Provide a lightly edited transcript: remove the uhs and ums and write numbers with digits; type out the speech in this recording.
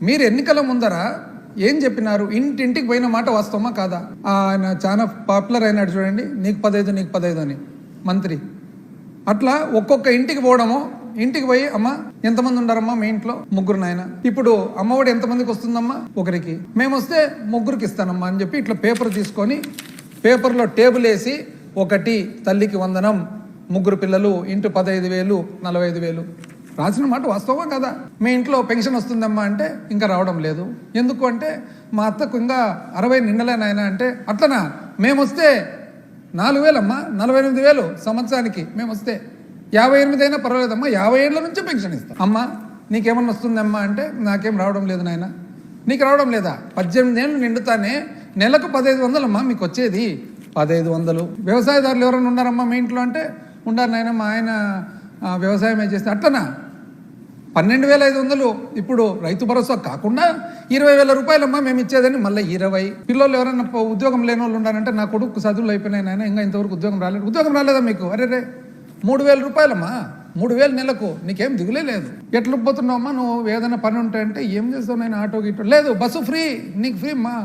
మీరు ఎన్నికల ముందర ఏం చెప్పినారు? ఇంటింటికి పోయిన మాట వాస్తవమా కాదా? ఆయన చాలా పాపులర్ అయినాడు చూడండి, నీకు 15 నీకు 15 అని మంత్రి. అట్లా ఒక్కొక్క ఇంటికి పోవడము, ఇంటికి పోయి అమ్మ ఎంతమంది ఉండారమ్మా మీ ఇంట్లో? 3 నాయన. ఇప్పుడు అమ్మఒడి ఎంతమందికి వస్తుందమ్మా? 1కి. మేము వస్తే 3కి ఇస్తానమ్మా అని చెప్పి ఇట్లా పేపర్ తీసుకొని పేపర్లో టేబుల్ వేసి 1 తల్లికి వందనం, 3 పిల్లలు, ఇంటూ 15,000, 45,000 రాసిన మాట వాస్తవమా కదా? మీ ఇంట్లో పెన్షన్ వస్తుందమ్మా అంటే ఇంకా రావడం లేదు. ఎందుకు అంటే మా అత్తకు ఇంకా 60 నిండలేనాయన అంటే అట్లనా? మేము వస్తే 4,000 అమ్మా, 48,000 సంవత్సరానికి. మేము వస్తే 58 అయినా పర్వాలేదమ్మా, 50 ఏళ్ళ నుంచే పెన్షన్ ఇస్తాం. అమ్మా నీకేమన్నా వస్తుందమ్మా అంటే నాకేం రావడం లేదు నాయన. నీకు రావడం లేదా? 18 ఏళ్ళు నిండుతానే నెలకు 1,500 అమ్మా మీకు వచ్చేది. 1,500. వ్యవసాయదారులు ఎవరైనా ఉన్నారమ్మా మీ ఇంట్లో అంటే ఉండారు నాయన, మా ఆయన వ్యవసాయమే చేస్తే. అట్లనా? 12,500 ఇప్పుడు రైతు భరోసా కాకుండా 20,000 రూపాయలమ్మా మేము ఇచ్చేదని. మళ్ళీ 20. పిల్లలు ఎవరైనా ఉద్యోగం లేని వాళ్ళు ఉన్నారంటే నా కొడుకు చదువులు అయిపోయినాయి నాయన, ఇంకా ఇంతవరకు ఉద్యోగం రాలేదు. ఉద్యోగం రాలేదా మీకు? అరే 3,000 రూపాయలమ్మా, 3,000 నెలకు. నీకేం దిగులే లేదు. ఎట్లా పోతున్నావమ్మా నువ్వు? ఏదైనా పని ఉంటే అంటే ఏం చేస్తావు నేను? ఆటో గిటో లేదు, బస్సు ఫ్రీ, నీకు ఫ్రీ అమ్మా.